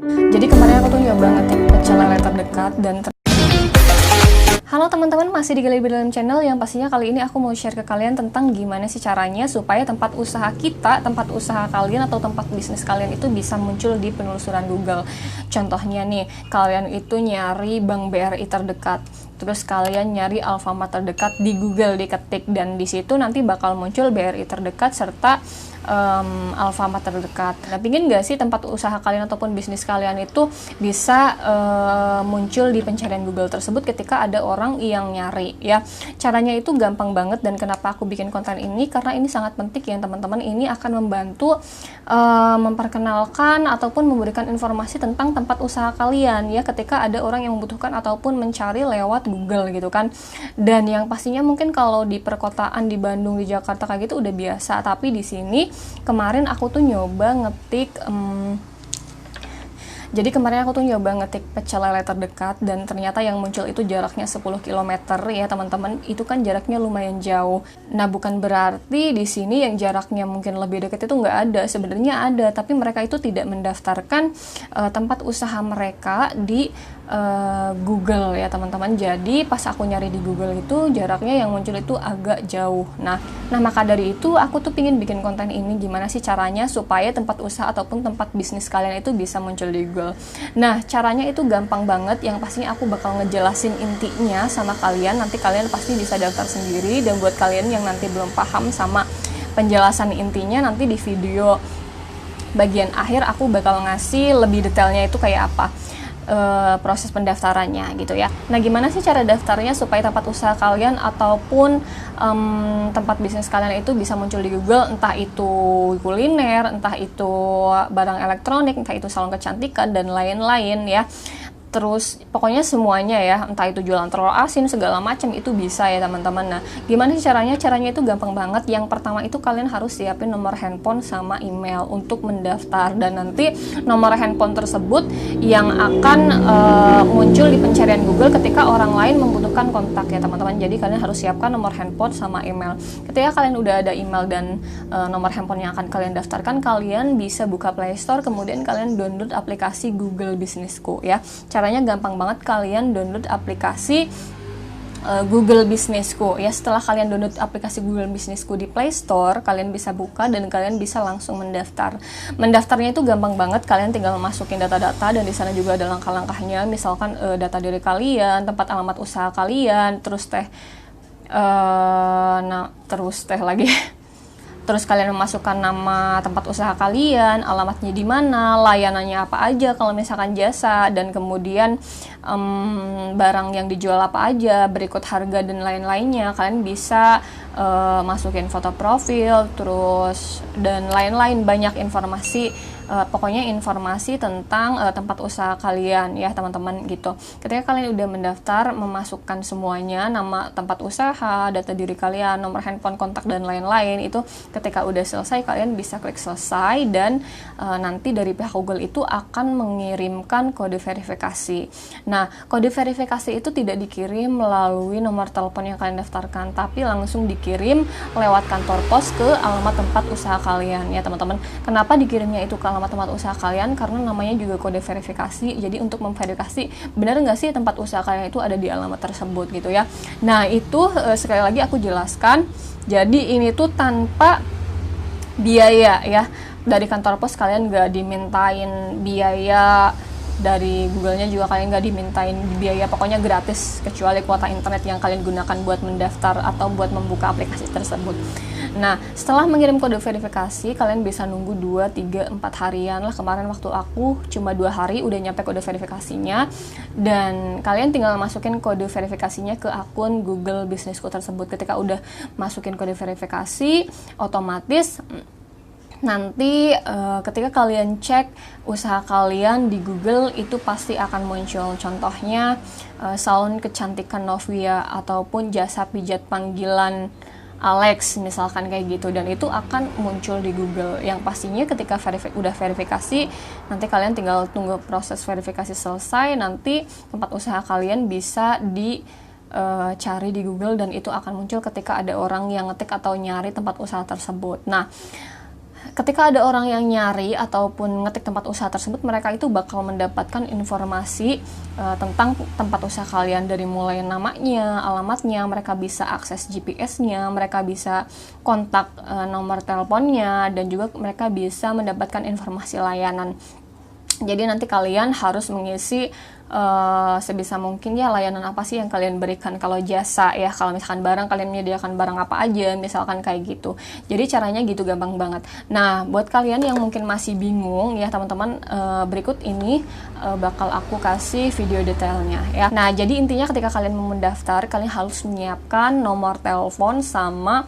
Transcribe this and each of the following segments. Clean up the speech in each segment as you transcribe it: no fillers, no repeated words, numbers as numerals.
Jadi kemarin aku tuh nyoba ngetik pecel lele terdekat dan Halo teman-teman, masih di Gali Dalam Channel yang pastinya kali ini aku mau share ke kalian tentang gimana sih caranya supaya tempat usaha kita, tempat usaha kalian atau tempat bisnis kalian itu bisa muncul di penelusuran Google. Contohnya nih, kalian itu nyari Bank BRI terdekat, terus kalian nyari Alfamart terdekat di Google, diketik, dan di situ nanti bakal muncul BRI terdekat serta Alfamart terdekat. Nah, pingin gak sih tempat usaha kalian ataupun bisnis kalian itu bisa muncul di pencarian Google tersebut ketika ada orang yang nyari ya. Caranya itu gampang banget, dan kenapa aku bikin konten ini karena ini sangat penting ya teman-teman. Ini akan membantu memperkenalkan ataupun memberikan informasi tentang tempat usaha kalian ya ketika ada orang yang membutuhkan ataupun mencari lewat Google gitu kan. Dan yang pastinya mungkin kalau di perkotaan di Bandung, di Jakarta kayak gitu udah biasa, tapi di sini kemarin aku tuh nyoba ngetik jadi kemarin aku tuh nyoba ngetik pecel lele terdekat, dan ternyata yang muncul itu jaraknya 10 km ya teman-teman. Itu kan jaraknya lumayan jauh. Nah, bukan berarti di sini yang jaraknya mungkin lebih dekat itu nggak ada. Sebenarnya ada, tapi mereka itu tidak mendaftarkan tempat usaha mereka di Google ya teman-teman. Jadi pas aku nyari di Google itu jaraknya yang muncul itu agak jauh. Nah maka dari itu aku tuh pingin bikin konten ini, gimana sih caranya supaya tempat usaha ataupun tempat bisnis kalian itu bisa muncul di Google. Nah, caranya itu gampang banget. Yang pastinya aku bakal ngejelasin intinya sama kalian. Nanti kalian pasti bisa daftar sendiri, dan buat kalian yang nanti belum paham sama penjelasan intinya, nanti di video bagian akhir aku bakal ngasih lebih detailnya itu kayak apa proses pendaftarannya gitu ya. Nah, gimana sih cara daftarnya supaya tempat usaha kalian ataupun tempat bisnis kalian itu bisa muncul di Google, entah itu kuliner, entah itu barang elektronik, entah itu salon kecantikan dan lain-lain ya. Terus pokoknya semuanya ya, entah itu jualan telur asin segala macam itu bisa ya teman-teman. Nah, gimana sih caranya? Caranya itu gampang banget. Yang pertama itu kalian harus siapin nomor handphone sama email untuk mendaftar, dan nanti nomor handphone tersebut yang akan muncul di pencarian Google ketika orang lain membutuhkan kontak ya teman-teman. Jadi kalian harus siapkan nomor handphone sama email. Ketika kalian udah ada email dan nomor handphone yang akan kalian daftarkan, kalian bisa buka Play Store, kemudian kalian download aplikasi Google Businessku ya. Caranya gampang banget, kalian download aplikasi Google Businessku ya. Setelah kalian download aplikasi Google Businessku di Play Store, kalian bisa buka dan kalian bisa langsung mendaftar. Mendaftarnya itu gampang banget, kalian tinggal masukin data-data, dan di sana juga ada langkah-langkahnya. Misalkan data diri kalian, tempat alamat usaha kalian, terus lagi terus kalian memasukkan nama tempat usaha kalian, alamatnya di mana, layanannya apa aja kalau misalkan jasa, dan kemudian barang yang dijual apa aja, berikut harga dan lain-lainnya. Kalian bisa masukin foto profil, terus dan lain-lain, banyak informasi. Pokoknya informasi tentang tempat usaha kalian ya teman-teman gitu. Ketika kalian udah mendaftar, memasukkan semuanya, nama tempat usaha, data diri kalian, nomor handphone, kontak dan lain-lain, itu ketika udah selesai kalian bisa klik selesai, dan nanti dari pihak Google itu akan mengirimkan kode verifikasi. Nah, kode verifikasi itu tidak dikirim melalui nomor telepon yang kalian daftarkan, tapi langsung dikirim lewat kantor pos ke alamat tempat usaha kalian ya teman-teman. Kenapa dikirimnya itu ke alamat tempat usaha kalian? Karena namanya juga kode verifikasi. Jadi untuk memverifikasi benar nggak sih tempat usaha kalian itu ada di alamat tersebut gitu ya. Nah, itu sekali lagi aku jelaskan. Jadi ini tuh tanpa biaya ya. Dari kantor pos kalian nggak dimintain biaya, dari Google-nya juga kalian nggak dimintain biaya, pokoknya gratis kecuali kuota internet yang kalian gunakan buat mendaftar atau buat membuka aplikasi tersebut. Nah, setelah mengirim kode verifikasi, kalian bisa nunggu 2, 3, 4 harian lah. Kemarin waktu aku cuma 2 hari udah nyampe kode verifikasinya, dan kalian tinggal masukin kode verifikasinya ke akun Google Businessku tersebut. Ketika udah masukin kode verifikasi, otomatis nanti ketika kalian cek usaha kalian di Google itu pasti akan muncul. Contohnya salon kecantikan Novia ataupun jasa pijat panggilan Alex misalkan kayak gitu, dan itu akan muncul di Google. Yang pastinya ketika udah verifikasi, nanti kalian tinggal tunggu proses verifikasi selesai, nanti tempat usaha kalian bisa cari di Google, dan itu akan muncul ketika ada orang yang ngetik atau nyari tempat usaha tersebut. Nah, ketika ada orang yang nyari ataupun ngetik tempat usaha tersebut, mereka itu bakal mendapatkan informasi tentang tempat usaha kalian, dari mulai namanya, alamatnya, mereka bisa akses GPS-nya, mereka bisa kontak nomor teleponnya, dan juga mereka bisa mendapatkan informasi layanan. Jadi nanti kalian harus mengisi sebisa mungkin ya layanan apa sih yang kalian berikan. Kalau jasa ya, kalau misalkan barang, kalian menyediakan barang apa aja, misalkan kayak gitu. Jadi caranya gitu, gampang banget. Nah, buat kalian yang mungkin masih bingung ya teman-teman, berikut ini bakal aku kasih video detailnya ya. Nah, jadi intinya ketika kalian mau mendaftar, kalian harus menyiapkan nomor telepon sama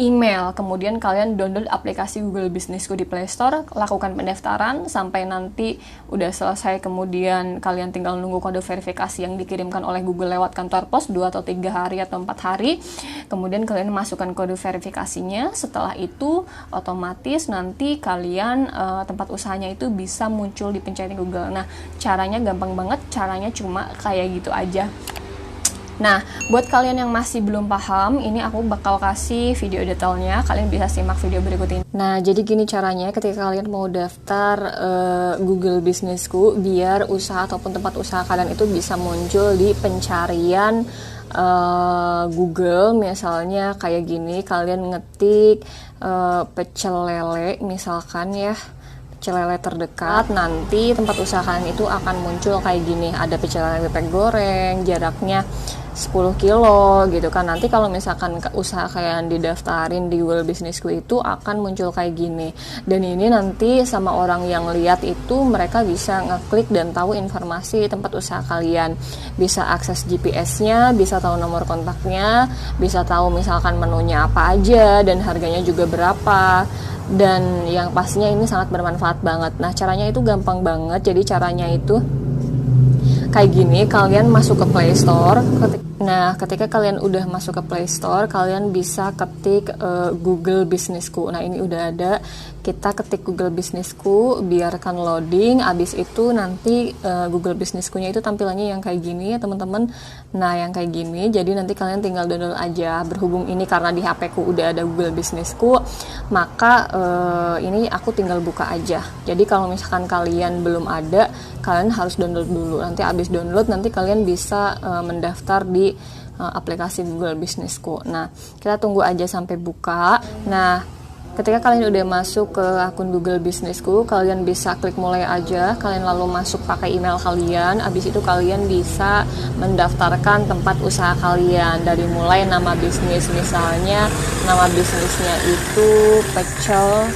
email, kemudian kalian download aplikasi Google Businessku di Play Store, lakukan pendaftaran sampai nanti udah selesai, kemudian kalian tinggal nunggu kode verifikasi yang dikirimkan oleh Google lewat kantor pos 2 atau 3 hari atau 4 hari, kemudian kalian masukkan kode verifikasinya. Setelah itu otomatis nanti kalian tempat usahanya itu bisa muncul di pencarian Google. Nah, caranya gampang banget, caranya cuma kayak gitu aja. Nah, buat kalian yang masih belum paham, ini aku bakal kasih video detailnya. Kalian bisa simak video berikut ini. Nah, jadi gini caranya ketika kalian mau daftar Google Businessku, biar usaha ataupun tempat usaha kalian itu bisa muncul di pencarian Google. Misalnya kayak gini, kalian ngetik pecel lele misalkan ya, pecel lele terdekat, nanti tempat usaha kalian itu akan muncul kayak gini, ada pecel lele bebek goreng, jaraknya 10 kilo gitu kan. Nanti kalau misalkan usaha kalian didaftarin di Google Businessku itu akan muncul kayak gini, dan ini nanti sama orang yang lihat itu mereka bisa ngeklik dan tahu informasi tempat usaha kalian, bisa akses GPS-nya, bisa tahu nomor kontaknya, bisa tahu misalkan menunya apa aja dan harganya juga berapa, dan yang pastinya ini sangat bermanfaat banget. Nah, caranya itu gampang banget. Jadi caranya itu kayak gini, kalian masuk ke Play Store. Nah, ketika kalian udah masuk ke Play Store, kalian bisa ketik Google Businessku. Nah, ini udah ada. Kita ketik Google Businessku, biarkan loading. Abis itu nanti Google Businessku-nya itu tampilannya yang kayak gini ya teman-teman. Nah, yang kayak gini. Jadi nanti kalian tinggal download aja. Berhubung ini karena di HP-ku udah ada Google Businessku, maka ini aku tinggal buka aja. Jadi kalau misalkan kalian belum ada, kalian harus download dulu. Nanti abis download, nanti kalian bisa mendaftar di aplikasi Google Businessku. Nah, kita tunggu aja sampai buka. Nah, ketika kalian udah masuk ke akun Google Businessku, kalian bisa klik mulai aja. Kalian lalu masuk pakai email kalian. Abis itu kalian bisa mendaftarkan tempat usaha kalian, dari mulai nama bisnis. Misalnya nama bisnisnya itu pecel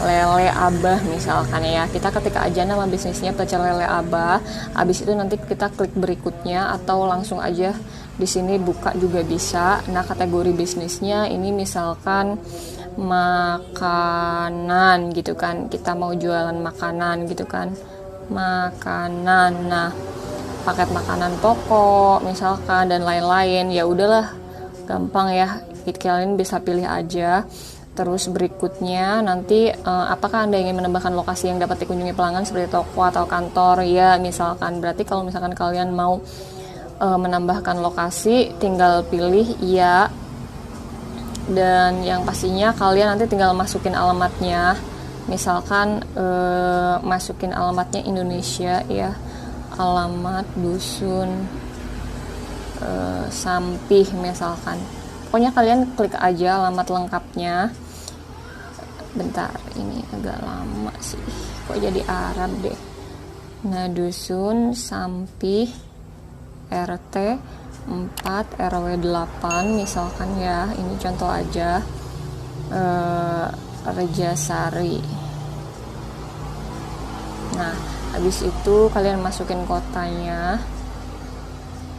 lele Abah misalkan ya. Kita ketik aja nama bisnisnya pecel lele Abah. Abis itu nanti kita klik berikutnya, atau langsung aja di sini buka juga bisa. Nah, kategori bisnisnya ini misalkan makanan gitu kan. Kita mau jualan makanan gitu kan. Makanan. Nah, paket makanan pokok misalkan dan lain-lain. Ya udahlah, gampang ya. Kalian bisa pilih aja. Terus berikutnya nanti apakah Anda ingin menambahkan lokasi yang dapat dikunjungi pelanggan seperti toko atau kantor? Ya, misalkan. Berarti kalau misalkan kalian mau menambahkan lokasi, tinggal pilih ya. Dan yang pastinya kalian nanti tinggal masukin alamatnya. Misalkan masukin alamatnya Indonesia ya. Alamat dusun Sampih misalkan. Pokoknya kalian klik aja alamat lengkapnya. Bentar, ini agak lama sih. Kok jadi Arab deh. Nah, dusun Sampih RT 4 RW 8 misalkan ya. Ini contoh aja. Rejasari. Nah, habis itu kalian masukin kotanya.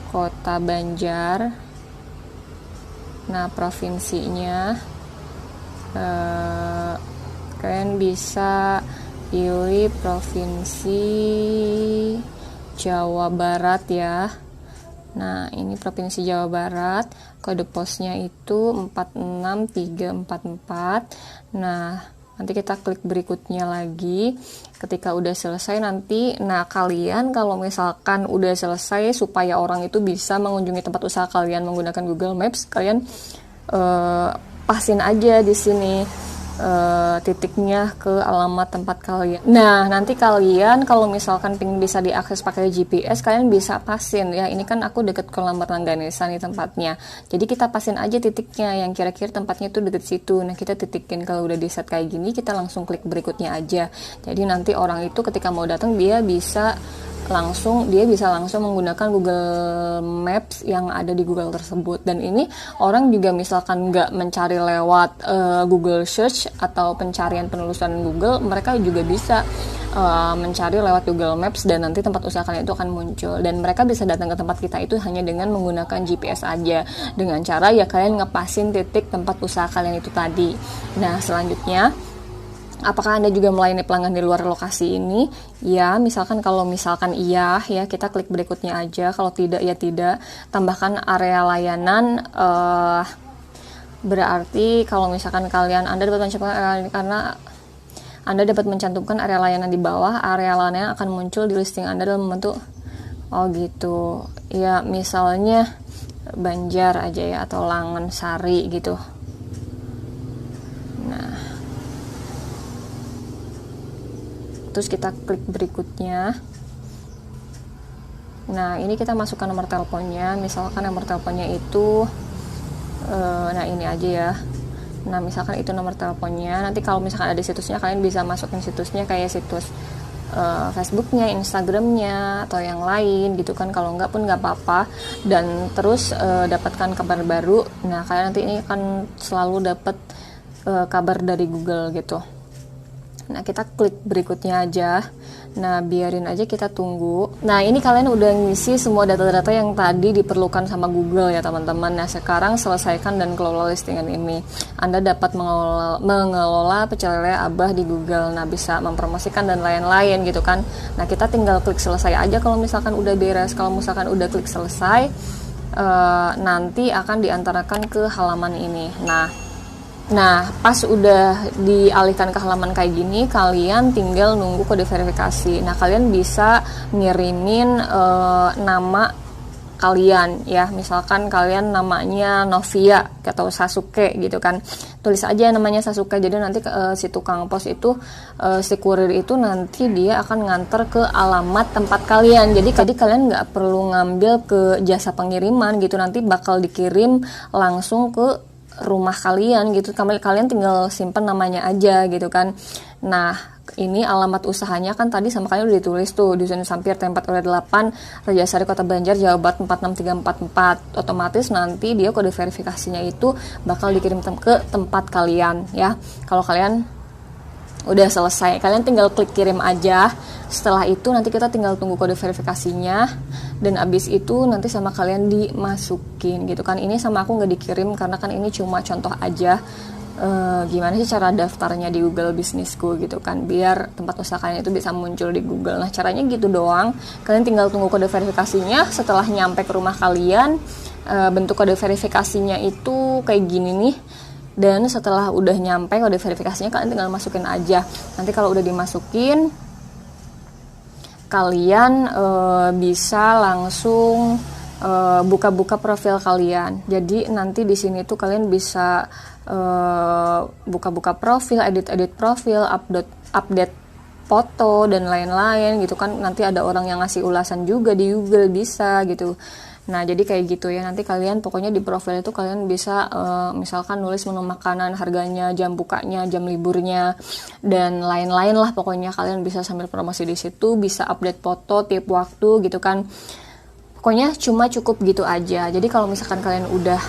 Kota Banjar. Nah, provinsinya kalian bisa pilih provinsi Jawa Barat ya. Nah, ini provinsi Jawa Barat. Kode posnya itu 46344. Nah, nanti kita klik berikutnya lagi. Ketika udah selesai nanti, nah kalian kalau misalkan udah selesai, supaya orang itu bisa mengunjungi tempat usaha kalian menggunakan Google Maps, kalian pasin aja di sini titiknya ke alamat tempat kalian. Nah, nanti kalian kalau misalkan pengen bisa diakses pakai GPS, kalian bisa pasin ya. Ini kan aku deket kolam renang Ganesha nih tempatnya. Jadi kita pasin aja titiknya yang kira-kira tempatnya itu deket situ. Nah, kita titikin. Kalau udah di set kayak gini, kita langsung klik berikutnya aja. Jadi nanti orang itu ketika mau datang dia bisa langsung menggunakan Google Maps yang ada di Google tersebut. Dan ini orang juga misalkan nggak mencari lewat Google Search atau pencarian penelusuran Google, mereka juga bisa mencari lewat Google Maps dan nanti tempat usaha kalian itu akan muncul. Dan mereka bisa datang ke tempat kita itu hanya dengan menggunakan GPS aja, dengan cara ya kalian ngepasin titik tempat usaha kalian itu tadi. Nah, selanjutnya, apakah Anda juga melayani pelanggan di luar lokasi ini? Ya, misalkan kalau misalkan iya, ya kita klik berikutnya aja. Kalau tidak, ya tidak. Tambahkan area layanan. Berarti kalau misalkan Anda dapat mencantumkan karena Anda dapat mencantumkan area layanan di bawah, area layanan akan muncul di listing Anda dalam bentuk gitu. Ya, misalnya Banjar aja ya, atau Langen Sari gitu. Terus kita klik berikutnya. Nah, ini kita masukkan nomor teleponnya. Misalkan nomor teleponnya itu nah ini aja ya. Nah, misalkan itu nomor teleponnya. Nanti kalau misalkan ada situsnya, kalian bisa masukin situsnya kayak situs Facebooknya, Instagramnya, atau yang lain gitu kan. Kalau enggak pun nggak apa-apa. Dan terus dapatkan kabar baru. Nah, kalian nanti ini akan selalu dapat kabar dari Google gitu. Nah, kita klik berikutnya aja. Nah, biarin aja kita tunggu. Nah, ini kalian udah ngisi semua data-data yang tadi diperlukan sama Google ya teman-teman. Nah, sekarang selesaikan dan kelola listingan ini. Anda dapat mengelola pecel lele Abah di Google. Nah, bisa mempromosikan dan lain-lain gitu kan. Nah, kita tinggal klik selesai aja kalau misalkan udah beres. Kalau misalkan udah klik selesai, nanti akan diantarkan ke halaman ini. Nah, pas udah dialihkan ke halaman kayak gini, kalian tinggal nunggu kode verifikasi. Nah, kalian bisa ngirimin nama kalian ya. Misalkan kalian namanya Novia atau Sasuke gitu kan. Tulis aja namanya Sasuke. Jadi nanti si tukang pos itu, si kurir itu nanti dia akan nganter ke alamat tempat kalian. Jadi kalian nggak perlu ngambil ke jasa pengiriman gitu. Nanti bakal dikirim langsung ke rumah kalian gitu. Kalian tinggal simpen namanya aja gitu kan. Nah, ini alamat usahanya kan tadi sama kalian udah ditulis tuh, Dusun Sampir T4 RW 8 Rajasari Kota Banjar Jawa Barat 46344. Otomatis nanti dia kode verifikasinya itu bakal dikirim ke tempat kalian ya. Kalau kalian udah selesai, kalian tinggal klik kirim aja. Setelah itu nanti kita tinggal tunggu kode verifikasinya, dan abis itu nanti sama kalian dimasukin gitu kan. Ini sama aku nggak dikirim karena kan ini cuma contoh aja gimana sih cara daftarnya di Google Bisnisku gitu kan, biar tempat usaha kalian itu bisa muncul di Google. Nah, caranya gitu doang. Kalian tinggal tunggu kode verifikasinya. Setelah nyampe ke rumah kalian, bentuk kode verifikasinya itu kayak gini nih. Dan setelah udah nyampe kode verifikasinya, kalian tinggal masukin aja. Nanti kalau udah dimasukin, kalian bisa langsung buka-buka profil kalian. Jadi nanti di sini tuh kalian bisa buka-buka profil, edit profil, update foto dan lain-lain gitu kan. Nanti ada orang yang ngasih ulasan juga di Google, bisa gitu. Nah, jadi kayak gitu ya. Nanti kalian pokoknya di profil itu kalian bisa misalkan nulis menu makanan, harganya, jam bukanya, jam liburnya, dan lain-lain lah. Pokoknya kalian bisa sambil promosi di situ, bisa update foto tiap waktu gitu kan. Pokoknya cuma cukup gitu aja. Jadi kalau misalkan kalian udah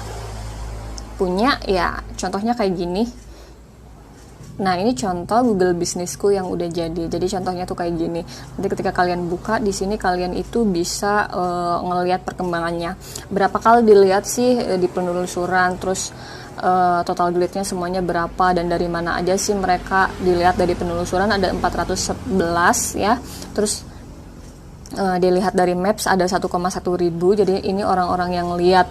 punya ya, contohnya kayak gini. Nah, ini contoh Google Bisnisku yang udah jadi. Jadi contohnya tuh kayak gini. Nanti ketika kalian buka di sini, kalian itu bisa ngelihat perkembangannya. Berapa kali dilihat sih di penelusuran, terus total delete-nya semuanya berapa, dan dari mana aja sih mereka dilihat. Dari penelusuran ada 411 ya. Terus dilihat dari Maps ada 1,1 ribu. Jadi ini orang-orang yang lihat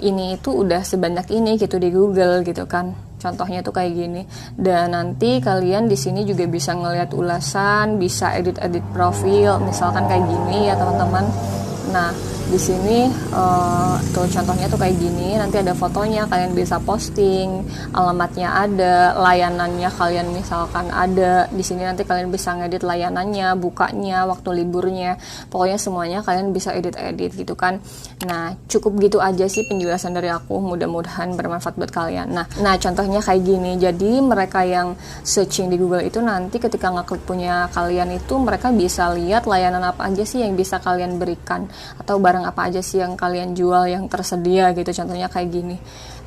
ini itu udah sebanyak ini gitu di Google gitu kan. Contohnya tuh kayak gini. Dan nanti kalian di sini juga bisa ngelihat ulasan, bisa edit profil, misalkan kayak gini ya teman-teman. Nah, Di sini tuh contohnya tuh kayak gini, nanti ada fotonya, kalian bisa posting, alamatnya ada, layanannya kalian misalkan ada. Di sini nanti kalian bisa ngedit layanannya, bukanya, waktu liburnya. Pokoknya semuanya kalian bisa edit-edit gitu kan. Nah, cukup gitu aja sih penjelasan dari aku, mudah-mudahan bermanfaat buat kalian. Nah, contohnya kayak gini. Jadi mereka yang searching di Google itu nanti ketika ngeklik punya kalian itu mereka bisa lihat layanan apa aja sih yang bisa kalian berikan, atau barang apa aja sih yang kalian jual yang tersedia gitu. Contohnya kayak gini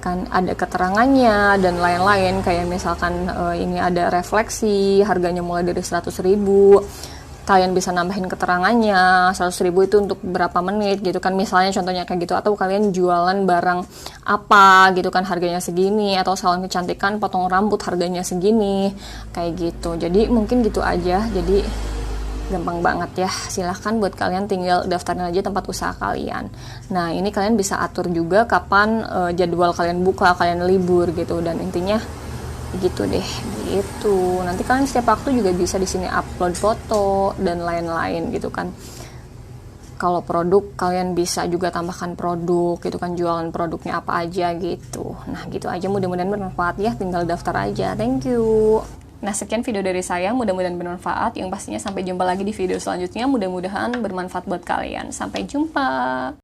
kan, ada keterangannya dan lain-lain, kayak misalkan ini ada refleksi, harganya mulai dari 100.000, kalian bisa nambahin keterangannya 100.000 itu untuk berapa menit gitu kan, misalnya contohnya kayak gitu. Atau kalian jualan barang apa gitu kan, harganya segini, atau salon kecantikan potong rambut harganya segini, kayak gitu. Jadi mungkin gitu aja, jadi gampang banget ya. Silahkan buat kalian tinggal daftarin aja tempat usaha kalian. Nah, ini kalian bisa atur juga kapan jadwal kalian buka, kalian libur gitu. Dan intinya gitu deh, gitu. Nanti kalian setiap waktu juga bisa di sini upload foto dan lain-lain gitu kan. Kalau produk kalian bisa juga tambahkan produk gitu kan, jualan produknya apa aja gitu. Nah, gitu aja, mudah-mudahan bermanfaat ya, tinggal daftar aja. Thank you. Nah, sekian video dari saya, mudah-mudahan bermanfaat. Yang pastinya sampai jumpa lagi di video selanjutnya, mudah-mudahan bermanfaat buat kalian. Sampai jumpa.